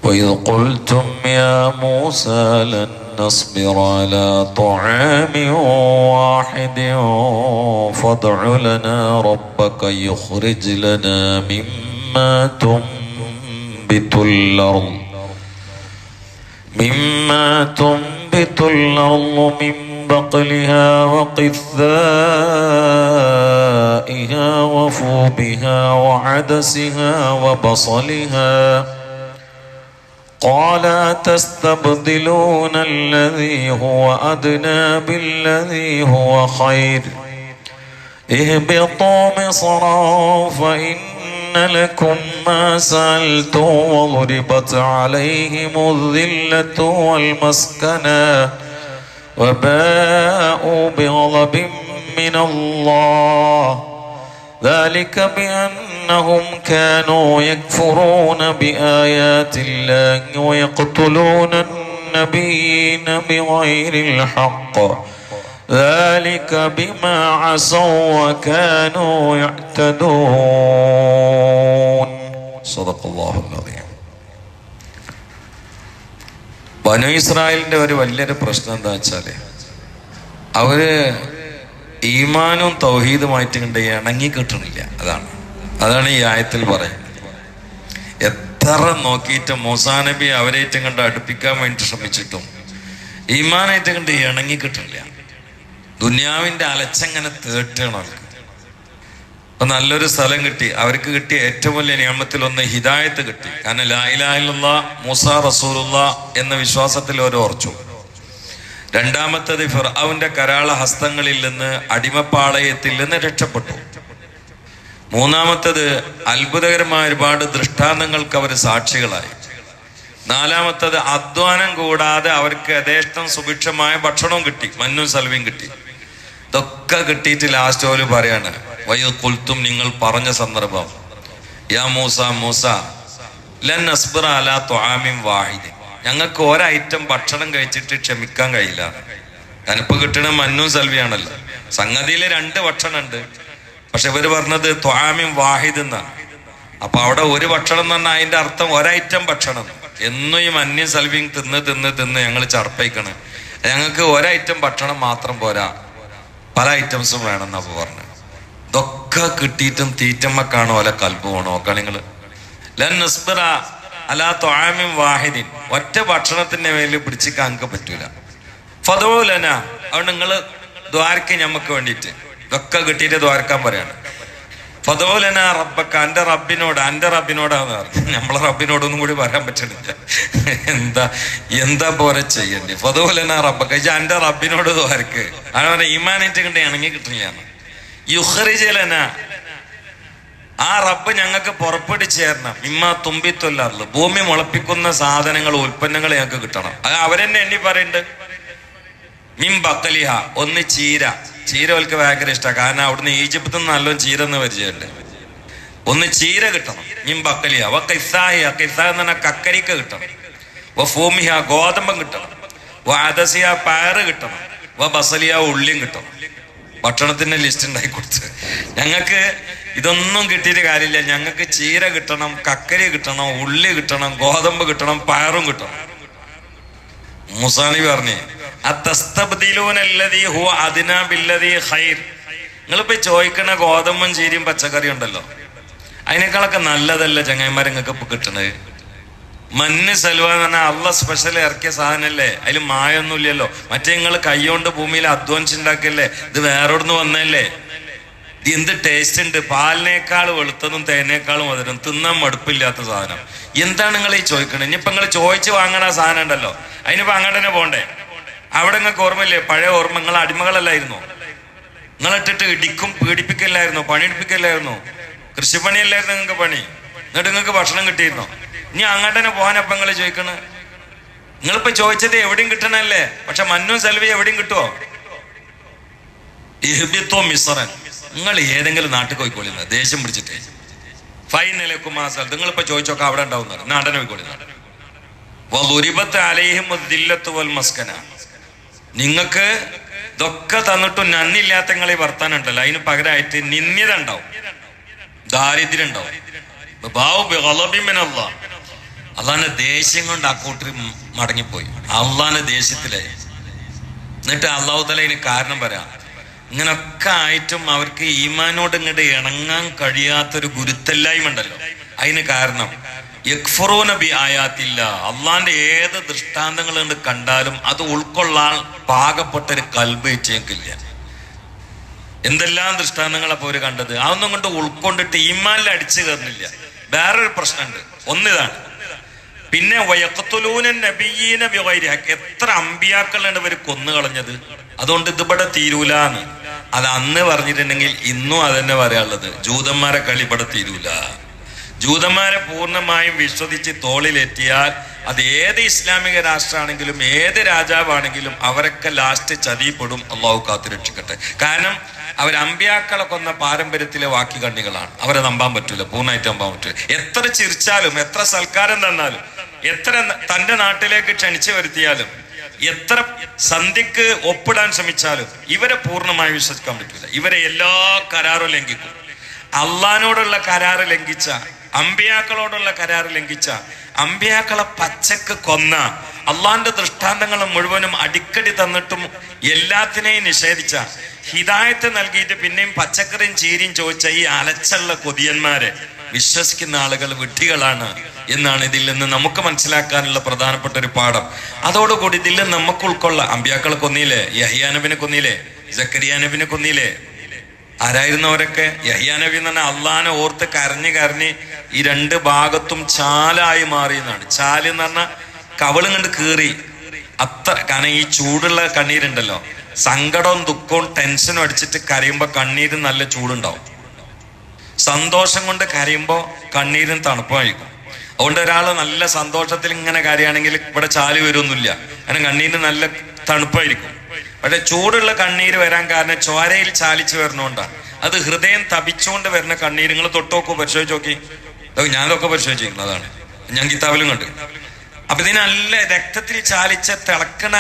وإذ قلتم يا موسى لن نصبر على طعام واحد فادع لنا ربك يخرج لنا مما تنبت الأرض من بقلها وقثائها وفومها وعدسها وبصلها قال أتستبدلون الذي هو أدنى بالذي هو خير اهبطوا مصرا فإن لكم ما سألتم وضربت عليهم الذلة والمسكنة وباءوا بغضب من الله ذلك بأنهم كانوا يكفرون بآيات الله ويقتلون النبيين بغير الحق ذلك بما عصوا وكانوا يعتدون صدق الله العظيم. ബനൂ ഇസ്രായേലിന്റെ ഒരു വലിയൊരു പ്രശ്നം എന്താ വെച്ചാല് അവര് ഈമാനും തൗഹീദുമായിട്ട് കണ്ട് ഇണങ്ങി കിട്ടണില്ല. അതാണ് ഈ ആയത്തിൽ പറയുന്നത്. എത്ര നോക്കിയിട്ട് മൂസാ നബി അവരായിട്ട് കണ്ട് അടുപ്പിക്കാൻ വേണ്ടി ശ്രമിച്ചിട്ടും ഈമാനായിട്ട് കണ്ട് ഇണങ്ങി കിട്ടണില്ല. ദുനിയാവിന്റെ അലച്ചങ്ങനെ തേട്ടാണ് അവർക്ക്. അപ്പൊ നല്ലൊരു സ്ഥലം കിട്ടി. അവർക്ക് കിട്ടിയ ഏറ്റവും വലിയ നിയമത്തിൽ ഒന്ന് ഹിദായത്ത് കിട്ടി. കാരണം ലാ ഇലാഹ ഇല്ലല്ലാഹ് മൂസാ റസൂലുള്ളാഹ് എന്ന വിശ്വാസത്തിൽ അവർ ഉറച്ചു. രണ്ടാമത്തത് ഫിർഔന്റെ കരാള ഹസ്തങ്ങളിൽ നിന്ന്, അടിമപ്പാളയത്തിൽ നിന്ന് രക്ഷപ്പെട്ടു. മൂന്നാമത്തത് അത്ഭുതകരമായ ഒരുപാട് ദൃഷ്ടാന്തങ്ങൾക്ക് അവർ സാക്ഷികളായി. നാലാമത്തത് അധ്വാനം കൂടാതെ അവർക്ക് യഥേഷ്ടം സുഭിക്ഷമായ ഭക്ഷണവും കിട്ടി, മന്നും സൽവിയും കിട്ടി. ഇതൊക്കെ കിട്ടിയിട്ട് ലാസ്റ്റ് ഓല് പറയാണ്, വൈദ് ഖുൽതും, നിങ്ങൾ പറഞ്ഞ സന്ദർഭം, യാ മൂസ ലൻ നസ്ബിറ അലാ തുആമിൻ വാഹിദ്, ഞങ്ങൾക്ക് ഒരൈറ്റം ഭക്ഷണം കഴിച്ചിട്ട് ക്ഷമിക്കാൻ കഴിയില്ല. ഞാനിപ്പോ കിട്ടണ മന്നും സൽവിയാണല്ലോ. സംഗതിയിൽ 2 ഭക്ഷണം ഉണ്ട്, പക്ഷെ ഇവര് പറഞ്ഞത് തുആമിൻ വാഹിദ് എന്നാണ്. അപ്പൊ അവിടെ ഒരു ഭക്ഷണം എന്ന് പറഞ്ഞാൽ അതിന്റെ അർത്ഥം ഒരൈറ്റം ഭക്ഷണം. എന്നും ഈ മഞ്ഞും സൽവിയും തിന്ന് ഞങ്ങൾ ചർപ്പയിക്കണ്. ഞങ്ങൾക്ക് ഒരൈറ്റം ഭക്ഷണം മാത്രം പോരാ, പല ഐറ്റംസും വേണമെന്നാ പറഞ്ഞു. ഇതൊക്കെ കിട്ടിയിട്ടും തീറ്റമ്മക്കാണോ ഓല കൽബ് പോണോ നോക്കാം നിങ്ങള്. ലൻ നസ്ബിറ അലാ തുആമിൻ വാഹിദിൻ, ഒറ്റ ഭക്ഷണത്തിന്റെ മേലിൽ പിടിച്ചിക്കാൻ നമുക്ക് പറ്റൂല. ഫദഉ ലനാ, അതുകൊണ്ട് നിങ്ങള് ദ്വാരക്ക് ഞമ്മക്ക് വേണ്ടിയിട്ട്. ഇതൊക്കെ കിട്ടിയിട്ട് ദ്വാരക്കാൻ പറയാണ്. ഫദഉ ലനാ റബ്ബക, അന്റെ റബ്ബിനോടാന്ന് പറഞ്ഞു. നമ്മളെ റബ്ബിനോടൊന്നും കൂടി പറയാൻ പറ്റണില്ല. എന്താ പോലെ ചെയ്യണ്ടേ? ഫദഉ ലനാ റബ്ബക, അന്റെ റബ്ബിനോട് ദ്വാരക്ക്. അങ്ങനെ ഈമാനായിട്ട് കണ്ട് ഇണങ്ങി കിട്ടുകയാണ്. യുഖ്രിജ ലനാ, ആ റബ്ബ് ഞങ്ങൾക്ക് പുറപ്പെടുവിച്ച് തരണം. ഇമ്മാ തുമ്പിത്തൊല്ലാറുള്ളു, ഭൂമി മുളപ്പിക്കുന്ന സാധനങ്ങൾ, ഉൽപ്പന്നങ്ങൾ ഞങ്ങൾക്ക് കിട്ടണം. അത് അവരെന്നെ എണ്ണി പറയുന്നുണ്ട്. മിൻ ബക്കലിഹ, ഒന്ന് ചീര അവർക്ക് ഭയങ്കര ഇഷ്ടമാണ്. കാരണം അവിടുന്ന് ഈജിപ്തിൽ നിന്ന് നല്ലോണം ചീര എന്ന് പരിചയമുണ്ട്. ഒന്ന് ചീര കിട്ടണം. മിൻ ബക്കലിഹ വ ഖിസാഹിഹ, ഖിസാ എന്ന് പറഞ്ഞാൽ കക്കരിക്ക കിട്ടണം. വ ഫൂമിഹ, ഗോതമ്പം കിട്ടണം. വ അദസിഹ, പയറ് കിട്ടണം. വ ബസലിഹ, ഉള്ളിയും കിട്ടണം. ഭക്ഷണത്തിന്റെ ലിസ്റ്റ് ഉണ്ടാക്കി കൊടുത്ത് ഞങ്ങൾക്ക് ഇതൊന്നും കിട്ടിയിട്ട് കാര്യമില്ല. ഞങ്ങൾക്ക് ചീര കിട്ടണം, കക്കരി കിട്ടണം, ഉള്ളി കിട്ടണം, ഗോതമ്പ് കിട്ടണം, പയറും കിട്ടണം. മൂസാ നബി പറഞ്ഞേ, അത്തസ്തബ്ദിലൂനല്ലദീ ഹുവ അദ്നാ ബില്ലദീ ഖൈർ, നിങ്ങളിപ്പോ ചോദിക്കണ ഗോതമ്പും ചീരയും പച്ചക്കറി ഉണ്ടല്ലോ, അതിനേക്കാളൊക്കെ നല്ലതല്ല ചങ്ങായിമാർ നിങ്ങൾക്ക് ഇപ്പൊ കിട്ടണത്. മഞ്ഞ് സൽവ എന്ന് പറഞ്ഞാൽ അള്ള സ്പെഷ്യൽ ഇറക്കിയ സാധനല്ലേ, അതിൽ മായൊന്നും ഇല്ലല്ലോ. മറ്റേ നിങ്ങൾ കൈകൊണ്ട് ഭൂമിയിൽ അധ്വാനിച്ചുണ്ടാക്കിയല്ലേ, ഇത് വേറെവിടുന്ന് വന്നല്ലേ. ഇത് എന്ത് ടേസ്റ്റ് ഉണ്ട്, പാലിനേക്കാൾ വെളുത്തതും തേനേക്കാളും മധുരം, തിന്നാൻ മടുപ്പില്ലാത്ത സാധനം. എന്താണ് നിങ്ങൾ ഈ ചോദിക്കണത്? ഇനിയിപ്പൊ നിങ്ങൾ ചോദിച്ച് വാങ്ങണ സാധനം ഉണ്ടല്ലോ, അതിനിപ്പോ അങ്ങോട്ട് തന്നെ പോണ്ടേ? അവിടെ നിങ്ങൾക്ക് ഓർമ്മയില്ലേ പഴയ ഓർമ്മ? നിങ്ങൾ അടിമകളല്ലായിരുന്നോ? നിങ്ങളിട്ടിട്ട് ഇടിക്കും, പീഡിപ്പിക്കല്ലായിരുന്നോ? പണിയെടുപ്പിക്കല്ലായിരുന്നോ? കൃഷിപ്പണിയല്ലായിരുന്നു നിങ്ങൾക്ക് പണി? എന്നിട്ട് നിങ്ങൾക്ക് ഭക്ഷണം കിട്ടിയിരുന്നോ? ഇനി അങ്ങോട്ട് തന്നെ പോകാനപ്പം നിങ്ങൾ ചോദിക്കണേ? നിങ്ങളിപ്പോ ചോദിച്ചത് എവിടെയും കിട്ടണല്ലേ, പക്ഷെ മന്നും സെൽവി എവിടെയും കിട്ടുമോ? ഇഹ്ബിത്തു മിസ്റൻ, നിങ്ങൾ ഏതെങ്കിലും നാട്ടിൽ പോയിക്കോളി, ദേഷ്യം പിടിച്ചിട്ട് ഫൈനലേക്കും ആ സ്ഥലത്ത് നിങ്ങളിപ്പോ ചോദിച്ചോക്കെ അവിടെ ഉണ്ടാവുന്ന നാടനെ പോയിക്കോളി. വളുരിബത്ത് അലൈഹിം ദില്ലത്തു വൽ മസ്കന, നിങ്ങൾക്ക് ഇതൊക്കെ തന്നിട്ടും നന്ദില്ലാത്ത നിങ്ങളീ വർത്താനം ഉണ്ടല്ലോ, അതിന് പകരമായിട്ട് നിന്ദ്യത ഉണ്ടാവും, ദാരിദ്ര്യം ഉണ്ടാവും. അള്ളാന്റെ ദേഷ്യം കൊണ്ട് ആ കൂട്ടർ മടങ്ങിപ്പോയി. അള്ളാന്റെ ദേഷ്യത്തിലായി. എന്നിട്ട് അള്ളാഹു തആല ഇതിന് കാരണം പറയാം. ഇങ്ങനൊക്കെ ആയിട്ടും അവർക്ക് ഈമാനോട് ഇങ്ങോട്ട് ഇണങ്ങാൻ കഴിയാത്തൊരു ഗുരുത്തല്ലായ്മ ഉണ്ടല്ലോ. അതിന് കാരണം യക്ഫുറൂന ബി ആയാത്തില്ല, അള്ളാന്റെ ഏത് ദൃഷ്ടാന്തങ്ങൾ കൊണ്ട് കണ്ടാലും അത് ഉൾക്കൊള്ളാൻ പാകപ്പെട്ടൊരു കൽബ് വെച്ചേക്കില്ല. എന്തെല്ലാം ദൃഷ്ടാന്തങ്ങൾ അപ്പോൾ അവര് കണ്ടത്, അതൊന്നും കൊണ്ട് ഉൾക്കൊണ്ടിട്ട് ഈമാനിൽ അടിച്ചു കയറുന്നില്ല. വേറൊരു പ്രശ്നമുണ്ട്. ഒന്നിതാണ്. പിന്നെ വയഖ്തുലൂന നബിയ്യീന ബിഗൈരി ഹഖ്, എത്ര അമ്പിയാക്കളുണ്ട് ഇവർ കൊന്നു കളഞ്ഞത്. അതുകൊണ്ട് ഇതിവിടെ തീരൂലാന്ന്. അത് അന്ന് പറഞ്ഞിട്ടുണ്ടെങ്കിൽ ഇന്നും അതന്നെ പറയാനുള്ളത്. ജൂതന്മാരെ കളി ഇവിടെ തീരൂല. ജൂതന്മാരെ പൂർണ്ണമായും വിശ്വസിച്ച് തോളിലെത്തിയാൽ അത് ഏത് ഇസ്ലാമിക രാഷ്ട്രമാണെങ്കിലും ഏത് രാജാവാണെങ്കിലും അവരൊക്കെ ലാസ്റ്റ് ചതിപ്പെടും. അള്ളാഹു കാത്തു രക്ഷിക്കട്ടെ. കാരണം അവർ അമ്പിയാക്കളെ കൊന്ന പാരമ്പര്യത്തിലെ വാക്കി കണ്ണികളാണ്. അവരെ നമ്പാൻ പറ്റൂല, പൂർണ്ണമായിട്ട് നമ്പാൻ പറ്റൂല. എത്ര ചിരിച്ചാലും, എത്ര സൽക്കാരം തന്നാലും, എത്ര തന്റെ നാട്ടിലേക്ക് ക്ഷണിച്ചു വരുത്തിയാലും, എത്ര സന്ധിക്ക് ഒപ്പിടാൻ ശ്രമിച്ചാലും ഇവരെ പൂർണ്ണമായി വിശ്വസിക്കാൻ പറ്റൂല. ഇവരെ എല്ലാ കരാറും ലംഘിക്കും. അള്ളാഹിനോടുള്ള കരാറ് ലംഘിച്ച, അമ്പിയാക്കളോടുള്ള കരാറ് ലംഘിച്ച, അമ്പിയാക്കളെ പച്ചക്ക് കൊന്ന, അള്ളാഹിന്റെ ദൃഷ്ടാന്തങ്ങൾ മുഴുവനും അടിക്കടി തന്നിട്ടും എല്ലാത്തിനെയും നിഷേധിച്ച, ഹിദായത്ത് നൽകിയിട്ട് പിന്നെയും പച്ചക്കറിയും ചീരിയും ചോദിച്ച ഈ അലച്ചുള്ള കൊതിയന്മാരെ വിശ്വസിക്കുന്ന ആളുകൾ വിഡ്ഢികളാണ് എന്നാണ് ഇതിൽ നിന്ന് നമുക്ക് മനസ്സിലാക്കാനുള്ള പ്രധാനപ്പെട്ട ഒരു പാഠം. അതോടുകൂടി ഇതിൽ നമുക്ക് ഉൾക്കൊള്ളാം. അമ്പിയാക്കളെ കൊന്നില്ലേ, യഹ്യാ നബിനെ കൊന്നില്ലേ, സക്കരിയ നബിനെ കൊന്നില്ലേ. ആരായിരുന്നു അവരൊക്കെ? യഹ്യാ നബി എന്ന് പറഞ്ഞാൽ അള്ളാനെ ഓർത്ത് കരഞ്ഞ് കരഞ്ഞ് ഈ രണ്ട് ഭാഗത്തും ചാലായി മാറി എന്നാണ്. ചാല് എന്ന് പറഞ്ഞാൽ കവളും കണ്ട് കീറി. അത്ര കാരണം ഈ ചൂടുള്ള കണ്ണീരുണ്ടല്ലോ, സങ്കടവും ദുഃഖവും ടെൻഷനും അടിച്ചിട്ട് കരയുമ്പോ കണ്ണീരും നല്ല ചൂടുണ്ടാവും. സന്തോഷം കൊണ്ട് കരയുമ്പോ കണ്ണീരും തണുപ്പായിരിക്കും. അതുകൊണ്ട് ഒരാൾ നല്ല സന്തോഷത്തിൽ ഇങ്ങനെ കരയാണെങ്കിൽ ഇവിടെ ചാല് വരുമൊന്നുമില്ല, കാരണം കണ്ണീര് നല്ല തണുപ്പായിരിക്കും. പക്ഷെ ചൂടുള്ള കണ്ണീര് വരാൻ കാരണം ചോരയിൽ ചാലിച്ച് വരണോണ്ടാണ്. അത് ഹൃദയം തപിച്ചുകൊണ്ട് വരുന്ന കണ്ണീര്. നിങ്ങൾ തൊട്ടുനോക്കൂ, പരിശോധിച്ച് നോക്കി. ഞാനതൊക്കെ പരിശോധിച്ചിരിക്കുന്നതാണ്, ഞാൻ കിതാബിലും കണ്ട്. അപ്പൊ ഇതിന് നല്ല രക്തത്തിൽ ചാലിച്ച തിളക്കണ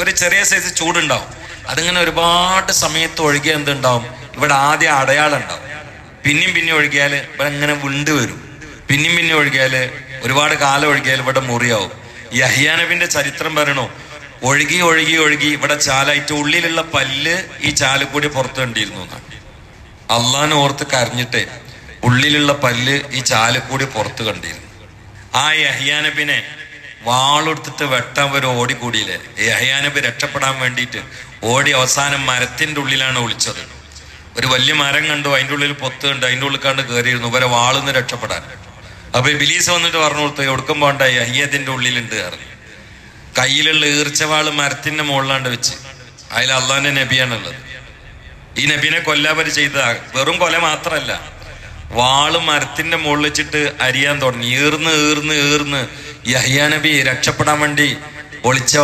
ഒരു ചെറിയ സൈസ് ചൂടുണ്ടാവും. അതിങ്ങനെ ഒരുപാട് സമയത്ത് ഒഴുകിയ എന്തുണ്ടാവും, ഇവിടെ ആദ്യം അടയാളം ഉണ്ടാവും. പിന്നെയും ഒഴുകിയാല് ഇവിടെ ഇങ്ങനെ വിണ്ട് വരും. പിന്നെയും ഒഴുകിയാല് ഒരുപാട് കാലം ഒഴുകിയാൽ ഇവിടെ മുറിയാവും. യഹ്യാ നബിന്റെ ചരിത്രം പറയണോ, ഒഴുകി ഇവിടെ ചാലായിട്ട് ഉള്ളിലുള്ള പല്ല് ഈ ചാല് കൂടി പുറത്തു കണ്ടിരുന്നു എന്നാണ്. അള്ളാനെ ഓർത്ത് കരഞ്ഞിട്ട് ഉള്ളിലുള്ള പല്ല് ഈ ചാല് കൂടി പുറത്ത് കണ്ടിരുന്നു. ആ യഹ്യാ നബിനെ വാളെടുത്തിട്ട് വെട്ടാൻ ഒരു ഓടിക്കൂടിയില്ലേ. യഹ്യാ നബി രക്ഷപ്പെടാൻ വേണ്ടിയിട്ട് ഓടി അവസാനം മരത്തിന്റെ ഉള്ളിലാണ് ഒളിച്ചത്. ഒരു വലിയ മരം കണ്ടു, അതിൻ്റെ ഉള്ളിൽ പൊത്ത് കണ്ടു, അതിൻ്റെ ഉള്ളിൽ കണ്ട് കയറിയിരുന്നു ഇവരെ വാളിന്ന് രക്ഷപ്പെടാൻ. അപ്പൊ ബിലീസ് വന്നിട്ട് പറഞ്ഞു കൊടുത്തു, എവിടക്കും പോണ്ട, യഹ്യത്തിന്റെ ഉള്ളിലുണ്ട് കയറി. കയ്യിലുള്ള ഈർച്ചവാള് മരത്തിന്റെ മുകളിലാണ്ട് വെച്ച്. അതിൽ അള്ളാന്റെ നബിയാണുള്ളത്. ഈ നബിനെ കൊല്ലാപരി ചെയ്ത വെറും കൊല മാത്രല്ല, വാള് മരത്തിന്റെ മുകളിൽ വെച്ചിട്ട് അരിയാൻ തുടങ്ങി. ഈർന്ന് യഹ്യാ നബി രക്ഷപ്പെടാൻ വേണ്ടി ഒളിച്ച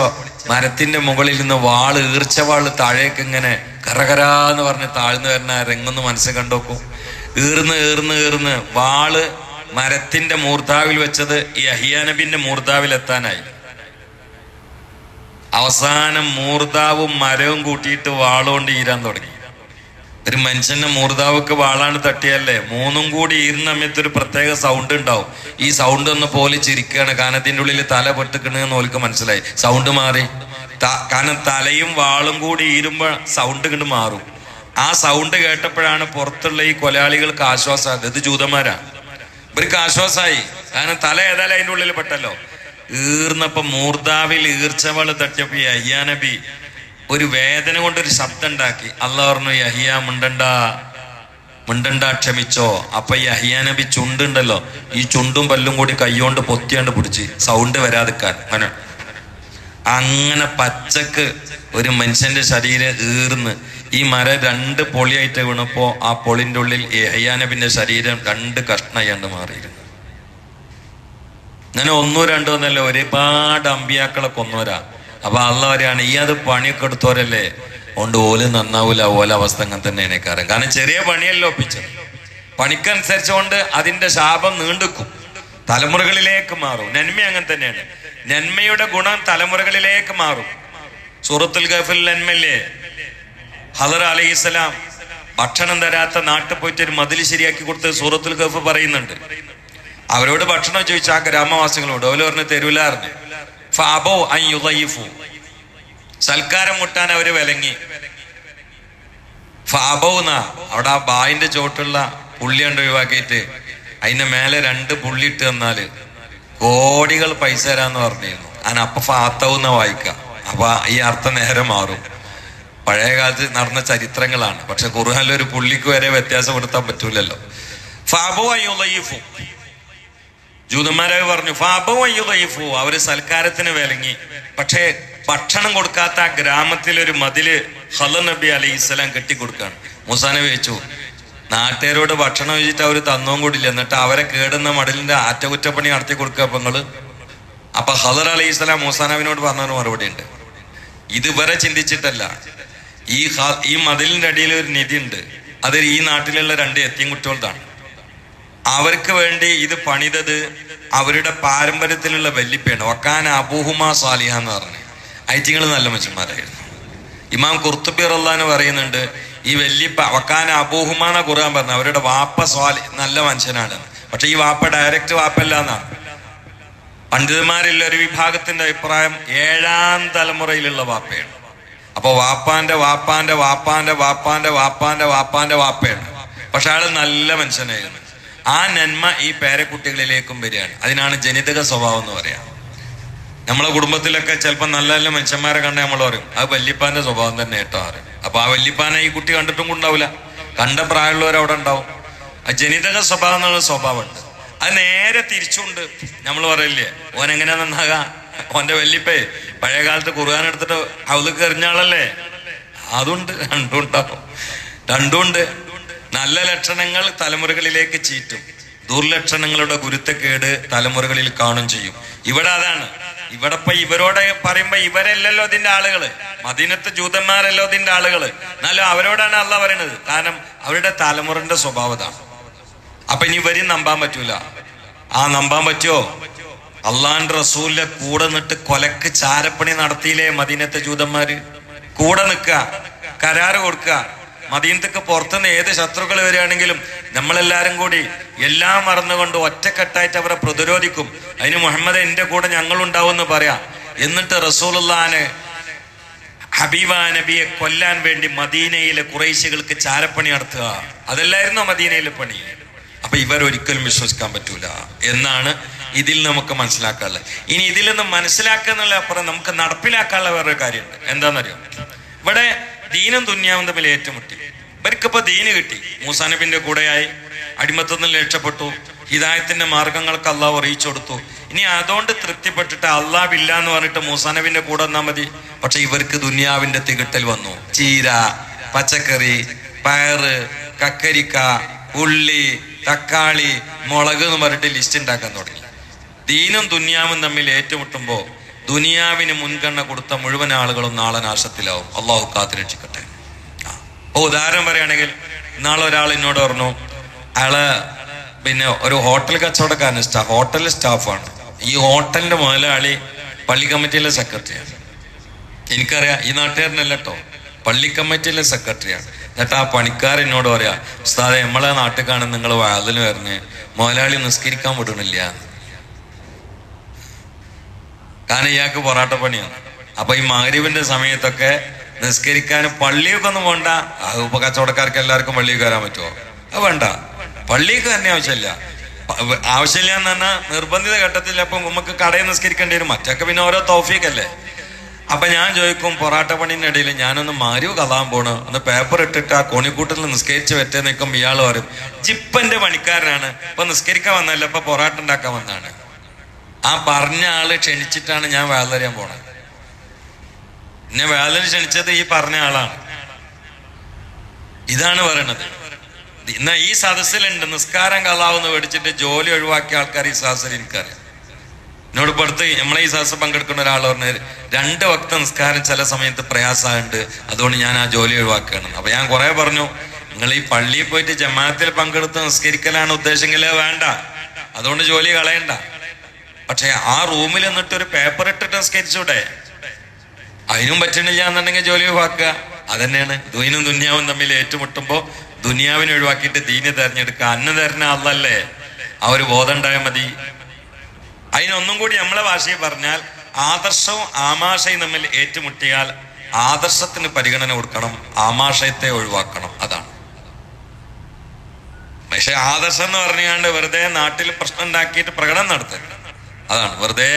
മരത്തിന്റെ മുകളിൽ നിന്ന് വാള്, ഈർച്ചവാള് താഴേക്ക് ഇങ്ങനെ കറകരാന്ന് പറഞ്ഞ് താഴ്ന്നു വരുന്ന രംഗൊന്ന് മനസ്സിൽ കണ്ടോക്കും. ഈർന്ന് വാള് മരത്തിന്റെ മൂർധാവിൽ വെച്ചത് യഹ്യാ നബിന്റെ മൂർധാവിൽ എത്താനായി. അവസാനം മൂർധാവും മരവും കൂട്ടിയിട്ട് വാളുകൊണ്ട് ഈരാൻ തുടങ്ങി. ഒരു മനുഷ്യന്റെ മൂർധാവക്ക് വാളാണ് തട്ടിയല്ലേ, മൂന്നും കൂടി ഈരുന്ന സമയത്ത് ഒരു പ്രത്യേക സൗണ്ട് ഉണ്ടാവും. ഈ സൗണ്ട് ഒന്ന് പോലെ ചിരിക്കുകയാണ്, കാനത്തിന്റെ ഉള്ളിൽ തല പെട്ടിക്കണെന്ന് ഓൽക്ക് മനസ്സിലായി. സൗണ്ട് മാറി. കാരണം തലയും വാളും കൂടി ഈരുമ്പോ സൗണ്ട് കണ്ട് മാറും. ആ സൗണ്ട് കേട്ടപ്പോഴാണ് പുറത്തുള്ള ഈ കൊലയാളികൾക്ക് ആശ്വാസമായത്. ഇത് ജൂതന്മാരാ, ഇവർക്ക് ആശ്വാസമായി. കാരണം തല ഏതായാലും അതിൻ്റെ ഉള്ളിൽ പെട്ടല്ലോ. ഈർന്നപ്പോ മൂർധാവിൽ ഈർച്ചവാള് തട്ടിയപ്പോ യഹ്യാ നബി ഒരു വേദന കൊണ്ടൊരു ശബ്ദം ഉണ്ടാക്കി. അള്ളാഹ് പറഞ്ഞു, യഹ്യാ മിണ്ടണ്ട, ക്ഷമിച്ചോ. അപ്പൊ യഹ്യാ നബി ചുണ്ടുണ്ടല്ലോ, ഈ ചുണ്ടും പല്ലും കൂടി കൈകൊണ്ട് പൊത്തിയാണ്ട് പിടിച്ച് സൗണ്ട് വരാതിക്കാൻ. അങ്ങനെ പച്ചക്ക് ഒരു മനുഷ്യന്റെ ശരീരം ഈർന്ന് ഈ മരം രണ്ട് പൊളിയായിട്ട് വീണപ്പോ ആ പൊളിന്റെ ഉള്ളിൽ യഹ്യാ നബിന്റെ ശരീരം രണ്ട് കഷ്ണയാണ്ട് മാറിയിരുന്നു. അങ്ങനെ ഒന്നോ രണ്ടോ എന്നല്ല, ഒരുപാട് അമ്പിയാക്കളെ കൊന്നവരാ. അപ്പൊ അള്ളാഹ് പറയാണ്, ഈ അത് പണിയൊക്കെ എടുത്തോരല്ലേ, അതുകൊണ്ട് ഓല് നന്നാവൂല, ഓല അവസ്ഥ അങ്ങനെ തന്നെയാണ്. കാരണം ചെറിയ പണിയല്ലോ ഒപ്പിച്ചത്. പണിക്കനുസരിച്ചുകൊണ്ട് അതിന്റെ ശാപം നീണ്ടുക്കും, തലമുറകളിലേക്ക് മാറും. നന്മ അങ്ങനെ തന്നെയാണ്. നന്മയുടെ ഗുണം തലമുറകളിലേക്ക് മാറും. സൂറത്തുൽ ഗഫിൽ നന്മല്ലേ, ഖദർ അലൈഹിസ്സലാം ഭക്ഷണം തരാത്ത നാട്ടിൽ പോയിട്ട് ഒരു മതിൽ ശരിയാക്കി കൊടുത്ത് സൂറത്തുൽ ഗഫ് പറയുന്നുണ്ട്. അവരോട് ഭക്ഷണം ചോദിച്ചു ആ ഗ്രാമവാസികളോട്. ഓല് പറഞ്ഞ് തരൂലാറിഞ്ഞു. ഫഅബൗ അൻ യുളയിഫു, സൽക്കാരം മുട്ടാൻ അവര് വിലങ്ങി. ഫഅബൗന, അവിടെ ആ ബായിന്റെ ചോട്ടുള്ള പുള്ളി കണ്ട് ഒഴിവാക്കിയിട്ട് അതിന്റെ മേലെ 2 പുള്ളി ഇട്ട് തന്നാല് കോടികൾ പൈസ തരാന്ന് പറഞ്ഞിരുന്നു. അപ്പൊ ഫാത്തവുന്ന വായിക്കാം. അപ്പൊ ഈ അർത്ഥം നേരെ മാറും. പഴയ കാലത്ത് നടന്ന ചരിത്രങ്ങളാണ്. പക്ഷെ ഖുർആനിലൊരു പുള്ളിക്ക് വരെ വ്യത്യാസപ്പെടുത്താൻ പറ്റൂലല്ലോ. ഫഅബൗ അൻ യുളയിഫു, ജൂതന്മാരെ പറഞ്ഞു. ഫഅബൗ അൻ യുളയിഫു, അവര് സൽക്കാരത്തിന് വിലങ്ങി. പക്ഷേ ഭക്ഷണം കൊടുക്കാത്ത ആ ഗ്രാമത്തിലൊരു മതില് ഖളർ നബി അലൈഹിസ്സലാം കെട്ടിക്കൊടുക്കാണ്. മൂസാ നബി വെച്ചു. നാട്ടുകാരോട് ഭക്ഷണം വെച്ചിട്ട് അവര് തന്നോം കൂടില്ല. എന്നിട്ട് അവരെ കേടുന്ന മടലിന്റെ അറ്റകുറ്റപ്പണി നടത്തി കൊടുക്കുക. അപ്പൊ ഖളർ അലൈഹിസ്സലാം മൂസാ നബിനോട് പറഞ്ഞൊരു മറുപടി ഉണ്ട്. ഇതുവരെ ചിന്തിച്ചിട്ടല്ല. ഈ മതിലിന്റെ അടിയിൽ ഒരു നിധി ഉണ്ട്. അത് ഈ നാട്ടിലുള്ള 2 യതീം കുട്ടികളുടെ. അവർക്ക് വേണ്ടി ഇത് പണിതത് അവരുടെ പാരമ്പര്യത്തിലുള്ള വല്ലിപ്പയാണ്. വക്കാന അബൂഹുമാ സാലിഹ എന്ന് പറഞ്ഞു. ഐറ്റിങ്ങൾ നല്ല മനുഷ്യന്മാരായിരുന്നു. ഇമാം ഖുർത്തുബി റളിയല്ലാഹു പറയുന്നുണ്ട്, ഈ വല്ലിപ്പ വക്കാന അബൂഹുമാന്ന ഖുർആൻ പറഞ്ഞു അവരുടെ വാപ്പ നല്ല മനുഷ്യനാണ്. പക്ഷെ ഈ വാപ്പ ഡയറക്റ്റ് വാപ്പല്ല എന്നാണ് പണ്ഡിതന്മാരിൽ ഒരു വിഭാഗത്തിന്റെ അഭിപ്രായം. 7ാം തലമുറയിലുള്ള വാപ്പയാണ്. അപ്പൊ വാപ്പാന്റെ വാപ്പാന്റെ വാപ്പാന്റെ വാപ്പാന്റെ വാപ്പാന്റെ വാപ്പാന്റെ വാപ്പയാണ്. പക്ഷെ ആള് നല്ല മനുഷ്യനായിരുന്നു. ആ നന്മ ഈ പേരക്കുട്ടികളിലേക്കും വരികയാണ്. അതിനാണ് ജനിതക സ്വഭാവം എന്ന് പറയാം. നമ്മളെ കുടുംബത്തിലൊക്കെ ചിലപ്പോൾ നല്ല നല്ല മനുഷ്യന്മാരെ കണ്ട നമ്മൾ പറയും അത് വല്യപ്പാന്റെ സ്വഭാവം തന്നെ കേട്ടോ പറയും. അപ്പൊ ആ വല്യപ്പാനെ ഈ കുട്ടി കണ്ടിട്ടും ഉണ്ടാവില്ല. കണ്ട പ്രായമുള്ളവർ അവിടെ ഉണ്ടാവും. ആ ജനിതക സ്വഭാവം എന്നുള്ള സ്വഭാവമുണ്ട്. അത് നേരെ തിരിച്ചുണ്ട്. നമ്മൾ പറയില്ലേ ഓൻ എങ്ങനെയാ നന്നാകാ, ഓന്റെ വല്യപ്പേ പഴയ കാലത്ത് ഖുർആൻ എടുത്തിട്ട് അവൾക്ക് എറിഞ്ഞാളല്ലേ. അതുണ്ട്, രണ്ടുണ്ട്. നല്ല ലക്ഷണങ്ങൾ തലമുറകളിലേക്ക് ചീറ്റും. ദുർലക്ഷണങ്ങളുടെ ഗുരുത്തക്കേട് തലമുറകളിൽ കാണും ചെയ്യും. ഇവിടെ അതാണ്. ഇവിടെ ഇപ്പൊ ഇവരോട് പറയുമ്പോ ഇവരല്ലല്ലോ ഇതിന്റെ ആളുകള്, മദീനത്തെ ജൂതന്മാരല്ലോ ഇതിന്റെ ആളുകള്. എന്നാലും അവരോടാണ് അള്ളാഹ് പറയണത്. കാരണം അവരുടെ തലമുറന്റെ സ്വഭാവതാണ്. അപ്പൊ ഇനി ഇവരും നമ്പാൻ പറ്റൂല. നമ്പാൻ പറ്റുമോ? അള്ളാന്റെ റസൂലിന്റെ കൂടെ നിന്നിട്ട് കൊലക്ക് ചാരപ്പണി നടത്തിയില്ലേ മദീനത്തെ ജൂതന്മാര്? കൂടെ നിൽക്കുക, കരാറ് കൊടുക്കുക. മദീനത്തേക്ക് പുറത്തുനിന്ന് ഏത് ശത്രുക്കൾ വരികയാണെങ്കിലും നമ്മളെല്ലാരും കൂടി എല്ലാം മറന്നുകൊണ്ട് ഒറ്റക്കെട്ടായിട്ട് അവരെ പ്രതിരോധിക്കും. അതിന് മുഹമ്മദ് എന്റെ കൂടെ ഞങ്ങളുണ്ടാവും എന്ന് പറയാം. എന്നിട്ട് റസൂലുള്ളാഹിനെ ഹബീബ നബിയെ കൊല്ലാൻ വേണ്ടി മദീനയിലെ ഖുറൈശികൾക്ക് ചാരപ്പണി നടത്തുക. അതല്ലായിരുന്നോ മദീനയിലെ പണി? അപ്പൊ ഇവരൊരിക്കലും വിശ്വസിക്കാൻ പറ്റൂല എന്നാണ് ഇതിൽ നമുക്ക് മനസ്സിലാക്കാനുള്ളത്. ഇനി ഇതിൽ നിന്ന് മനസ്സിലാക്കുക അപ്പുറം നമുക്ക് നടപ്പിലാക്കാനുള്ള വേറൊരു കാര്യമുണ്ട്. എന്താണെന്നറിയോ? ഇവിടെ ദീനും ദുന്യാവും തമ്മിൽ ഏറ്റുമുട്ടി. ഇവർക്കിപ്പോ ദീന് കിട്ടി, മൂസാ നബിന്റെ കൂടെയായി, അടിമത്തൊന്നും രക്ഷപ്പെട്ടു, ഹിദായത്തിന്റെ മാർഗങ്ങൾക്ക് അള്ളാഹു അറിയിച്ചു കൊടുത്തു. ഇനി അതുകൊണ്ട് തൃപ്തിപ്പെട്ടിട്ട് അള്ളാഹ് ഇല്ല എന്ന് പറഞ്ഞിട്ട് മൂസാ നബിന്റെ കൂടെ വന്നാൽ മതി. പക്ഷെ ഇവർക്ക് ദുന്യാവിന്റെ തികട്ടൽ വന്നു. ചീര, പച്ചക്കറി, പയറ്, കക്കരിക്ക, ഉള്ളി, തക്കാളി, മുളക് എന്ന് പറഞ്ഞിട്ട് ലിസ്റ്റ് ഉണ്ടാക്കാൻ തുടങ്ങി. ദീനും ദുന്യാവും തമ്മിൽ ഏറ്റുമുട്ടുമ്പോ ദുനിയാവിന് മുൻഗണന കൊടുത്ത മുഴുവൻ ആളുകളും നാളെ നാശത്തിലാവും. അള്ളാഹു കാത്തുരക്ഷിക്കട്ടെ. ഉദാഹരണം പറയുകയാണെങ്കിൽ, ഇന്നാളെ ഒരാൾ എന്നോട് പറഞ്ഞു, അയാള് ഒരു ഹോട്ടൽ കച്ചവടക്കാരൻ, ഹോട്ടലിലെ സ്റ്റാഫാണ്. ഈ ഹോട്ടലിന്റെ മുതലാളി പള്ളി കമ്മിറ്റിയിലെ സെക്രട്ടറിയാണ്. എനിക്കറിയാം, ഈ നാട്ടുകാരനല്ല കേട്ടോ, പള്ളി കമ്മിറ്റിയിലെ സെക്രട്ടറിയാണ്. എന്നിട്ട് ആ പണിക്കാരൻ എന്നോട് പറയാ, ഉസ്താദെ നമ്മളെ നാട്ടിൽ കാണും നിങ്ങൾ വാതിന് പറഞ്ഞ് മുതലാളി നിസ്കരിക്കാൻ വിടണില്ല. കാരണം ഇയാൾക്ക് പൊറാട്ട പണിയാണ്. അപ്പൊ ഈ മഗ്‌രിബിന്റെ സമയത്തൊക്കെ നിസ്കരിക്കാൻ പള്ളിയൊക്കെ ഒന്നും വേണ്ട. ഇപ്പൊ കച്ചവടക്കാർക്ക് എല്ലാവർക്കും പള്ളിയിൽ കയറാൻ പറ്റുമോ? അത് വേണ്ട, പള്ളിക്ക് തന്നെ ആവശ്യമില്ല. ആവശ്യമില്ല എന്ന് പറഞ്ഞാൽ നിർബന്ധിത ഘട്ടത്തിൽ അപ്പൊ നമുക്ക് കടയിൽ നിസ്കരിക്കേണ്ടി വരും. മറ്റൊക്കെ പിന്നെ ഓരോ തൗഫീഖല്ലേ. അപ്പൊ ഞാൻ ചോദിക്കും, പൊറാട്ട പണിന്റെ ഇടയിൽ ഞാനൊന്ന് മഗ്‌രിബ് കളാൻ പോണ്, ഒന്ന് പേപ്പർ ഇട്ടിട്ട് ആ കോണിക്കൂട്ടിൽ നിസ്കരിച്ച് വെറ്റേ നിൽക്കുമ്പോൾ ഇയാൾ പറയും, ജിപ്പന്റെ പണിക്കാരനാണ്, ഇപ്പൊ നിസ്കരിക്കാൻ വന്നല്ല, ഇപ്പൊ പൊറാട്ട ഉണ്ടാക്കാൻ വന്നാണ്. ആ പറഞ്ഞ ആള് ക്ഷണിച്ചിട്ടാണ് ഞാൻ വേലറിയാൻ പോണത്. എന്നെ വേലന് ക്ഷണിച്ചത് ഈ പറഞ്ഞ ആളാണ്. ഇതാണ് പറയണത്. എന്നാ ഈ സദസ്സിലുണ്ട് നിസ്കാരം കളാവെന്ന് മേടിച്ചിട്ട് ജോലി ഒഴിവാക്കിയ ആൾക്കാർ ഈ സദസ്സിൽ എനിക്കറിയാം. എന്നോട് പുറത്ത് നമ്മളെ ഈ സദസ്സ് പങ്കെടുക്കുന്ന ഒരാൾ പറഞ്ഞത് 2 വക്ത നിസ്കാരം ചില സമയത്ത് പ്രയാസമുണ്ട്, അതുകൊണ്ട് ഞാൻ ആ ജോലി ഒഴിവാക്കുകയാണ്. അപ്പൊ ഞാൻ കുറെ പറഞ്ഞു, നിങ്ങൾ ഈ പള്ളിയിൽ പോയിട്ട് ജമാഅത്തിൽ പങ്കെടുത്ത് നിസ്കരിക്കലാണ് ഉദ്ദേശമെങ്കിൽ വേണ്ട, അതുകൊണ്ട് ജോലി കളയണ്ട. പക്ഷെ ആ റൂമിൽ എന്നിട്ട് ഒരു പേപ്പർ ഇട്ടിട്ട് നിസ്കരിച്ചൂടെ? അതിനും പറ്റണില്ല എന്നുണ്ടെങ്കിൽ ജോലി ഒഴിവാക്കുക. അതന്നെയാണ് ദീനും ദുന്യാവും തമ്മിൽ ഏറ്റുമുട്ടുമ്പോ ദുനിയാവിനെ ഒഴിവാക്കിയിട്ട് ദീന് തെരഞ്ഞെടുക്കുക. അന്ന് തരുന്ന അള്ളല്ലേ, ആ ഒരു ബോധം ഉണ്ടായാൽ മതി. അതിനൊന്നും കൂടി നമ്മളെ ഭാഷയിൽ പറഞ്ഞാൽ ആദർശവും ആമാശയും തമ്മിൽ ഏറ്റുമുട്ടിയാൽ ആദർശത്തിന് പരിഗണന കൊടുക്കണം, ആമാശയത്തെ ഒഴിവാക്കണം. അതാണ്. പക്ഷെ ആദർശം എന്ന് പറഞ്ഞാണ്ട് വെറുതെ നാട്ടിൽ പ്രശ്നം ഉണ്ടാക്കിയിട്ട് പ്രകടനം നടത്തരുത്. അതാണ് വെറുതെ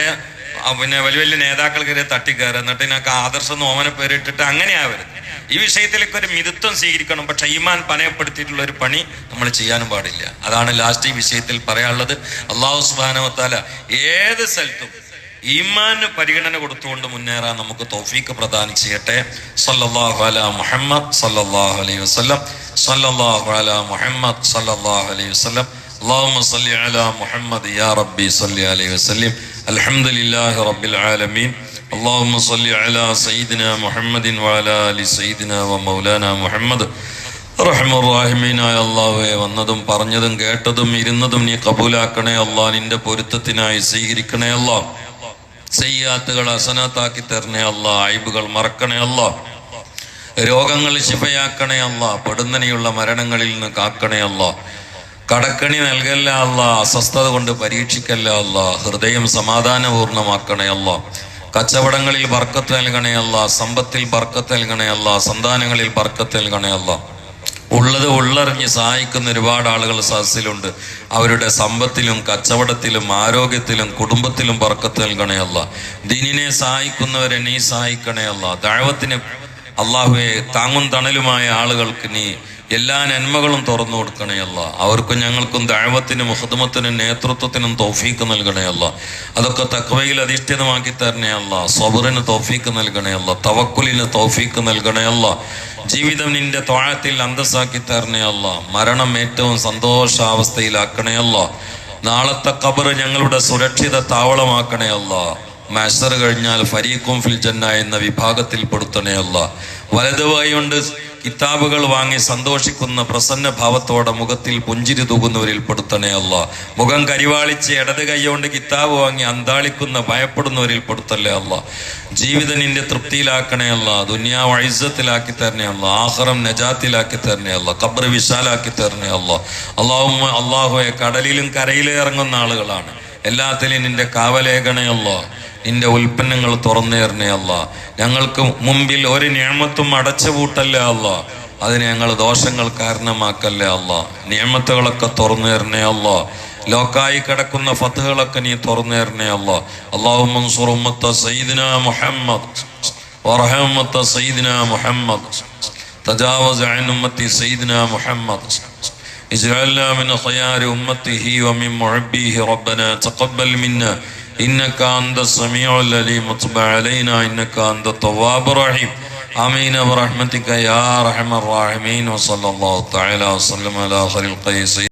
പിന്നെ വലിയ വലിയ നേതാക്കൾക്കെതിരെ തട്ടിക്കയറുക, എന്നിട്ട് ഇതിനൊക്കെ ആദർശം ഓമന പേരിട്ടിട്ട് അങ്ങനെ ആവരുത്. ഈ വിഷയത്തിലേക്ക് ഒരു മിതത്വം സ്വീകരിക്കണം. പക്ഷെ ഈമാൻ പനയപ്പെടുത്തിയിട്ടുള്ള ഒരു പണി നമ്മൾ ചെയ്യാനും പാടില്ല. അതാണ് ലാസ്റ്റ് ഈ വിഷയത്തിൽ പറയാനുള്ളത്. അല്ലാഹു സുബ്ഹാനഹു വ തആല ഏത് സ്ഥലത്തും ഈമാന് പരിഗണന കൊടുത്തുകൊണ്ട് മുന്നേറാൻ നമുക്ക് തൗഫീഖ് പ്രദാനം ചെയ്യട്ടെ. സല്ലല്ലാഹു അലാ മുഹമ്മദ് സല്ലല്ലാഹു അലൈഹി വസല്ലം. സല്ലല്ലാഹു അലാ മുഹമ്മദ് സല്ലല്ലാഹു അലൈഹി വസല്ലം. اللهم صل على محمد يا ربي صل عليه وسلم. الحمد لله رب العالمين. اللهم صل على سيدنا محمد وعلى آل سيدنا ومولانا محمد. റഹ്മാനായ അല്ലാഹുവേ, വന്നതും പറഞ്ഞതും കേട്ടതും ഇരുന്നതും നീ കബൂലാക്കണേ അല്ലാഹ്. നിന്റെ പൊരുത്തത്തിനായി സ്വീകരിക്കണേ അല്ലാഹ്. സയ്യാത്തുകൾ ഹസനാത്താക്കി തരണേ അല്ലാഹ്. ഐബുകൾ മറക്കണേ അല്ലാഹ്. രോഗങ്ങൾ ശിഫയാക്കണേ അല്ലാഹ്. പെടുന്നനെയുള്ള മരണങ്ങളിൽ നിന്ന് കാക്കണേ അല്ലാഹ്. കടക്കണി നൽകല്ല അല്ലാഹ്. അസ്വസ്ഥത കൊണ്ട് പരീക്ഷിക്കല്ല അല്ലാഹ്. ഹൃദയം സമാധാനപൂർണ്ണമാക്കണേ അല്ലാഹ്. കച്ചവടങ്ങളിൽ ബർക്കത്ത് നൽകണേ അല്ലാഹ്. സമ്പത്തിൽ ബർക്കത്ത് നൽകണേ അല്ലാഹ്. സന്താനങ്ങളിൽ ബർക്കത്ത് നൽകണേ അല്ലാഹ്. ഉള്ളത് ഉള്ളറിഞ്ഞ് സഹായിക്കുന്ന ഒരുപാട് ആളുകൾ സദസ്സിലുണ്ട്. അവരുടെ സമ്പത്തിലും കച്ചവടത്തിലും ആരോഗ്യത്തിലും കുടുംബത്തിലും ബർക്കത്ത് നൽകണേ അല്ലാഹ്. ദീനിനെ സഹായിക്കുന്നവരെ നീ സഹായിക്കണേ അല്ലാഹ്. ദഅവത്തിന് അല്ലാഹുവേ താങ്ങും തണലുമായ ആളുകൾക്ക് നീ എല്ലാ നന്മകളും തുറന്നു കൊടുക്കണേ അല്ലാഹ്. അവർക്കും ഞങ്ങൾക്കും ദഅവത്തിനും ഖിദ്മത്തിനും നേതൃത്വത്തിനും തൗഫീഖ് നൽകണേ അല്ലാഹ്. അതൊക്കെ തഖ്വയിൽ അധിഷ്ഠിതമാക്കി തരണേ അല്ലാഹ്. സബ്റിന് തൗഫീഖ് നൽകണേ അല്ലാഹ്. തവക്കുലിന് തൗഫീഖ് നൽകണേ അല്ലാഹ്. ജീവിതം നിന്റെ ത്വാഅത്തിൽ അന്തസ്സാക്കി തരണേ അല്ലാഹ്. മരണം ഏറ്റവും സന്തോഷാവസ്ഥയിലാക്കണേ അല്ലാഹ്. നാളത്തെ ഖബർ ഞങ്ങളുടെ സുരക്ഷിത താവളമാക്കണേ അല്ലാഹ്. മഅ്ശർ കഴിഞ്ഞാൽ ഫരീഖും ഫിൽ ജന്ന എന്ന വിഭാഗത്തിൽ പെടുത്തണേ അല്ലാഹ്. വലതുവായി കൊണ്ട് കിതാബുകൾ വാങ്ങി സന്തോഷിക്കുന്ന പ്രസന്ന ഭാവത്തോടെ മുഖത്തിൽ പുഞ്ചിരി തൂകുന്നവരിൽ പെടുത്തണേ അല്ലാഹ്. മുഖം കരിവാളിച്ച് ഇടത് കൈകൊണ്ട് കിതാബ് വാങ്ങി അന്താളിക്കുന്ന ഭയപ്പെടുന്നവരിൽ പെടുത്തല്ലേ അല്ലാഹ്. ജീവിതം നിന്റെ തൃപ്തിയിലാക്കണേ അല്ലാഹ്. ദുനിയാവ് ഇസ്സത്തിലാക്കി തരണേ അല്ലാഹ്. ആഖിറം നജാത്തിലാക്കി തരണേ അല്ലാഹ്. ഖബർ വിശാലാക്കി തരണേ അല്ലാഹ്. അല്ലാഹുവേ, കടലിലും കരയിലും ഇറങ്ങുന്ന ആളുകളാണ്. എല്ലാത്തിലും നിന്റെ കാവലേകണേ അല്ലാഹ്. നിന്റെ ഉൽപ്പന്നങ്ങൾ തുറന്നേറണേ അല്ലാഹ്. ഞങ്ങൾക്ക് മുമ്പിൽ ഒരു നിഅമത്തും അടച്ചുപൂട്ടല്ലേ അല്ലാഹ്. അതിന് ഞങ്ങൾ ദോഷങ്ങൾ കാരണമാക്കല്ലേ അല്ലാഹ്. നിഅമത്തുകളൊക്കെ തുറന്നേറണേ അല്ലാഹ്. ലോക്കായി കിടക്കുന്ന ഫത്ഹുകളൊക്കെ നീ തുറന്നേറണേ അല്ലാഹ്. അല്ലാഹുമ്മ അൻസുർ ഉമ്മത്ത സയ്യിദിനാ മുഹമ്മദ് വറഹം ഉമ്മത്ത സയ്യിദിനാ മുഹമ്മദ് തജാവസ് അൻ ഉമ്മത്തി സയ്യിദിനാ മുഹമ്മദ് ഇജ്അൽനാ മിൻ ഖയാരി ഉമ്മത്തിഹി വമിൻ മുഹബ്ബിഹി റബ്ബനാ തഖബ്ബൽ മിന്നാ إنك أنت السميع العليم وتب علينا إنك أنت التواب الرحيم آمين برحمتك يا أرحم الراحمين وصلى الله تعالى وسلم على خير الخلق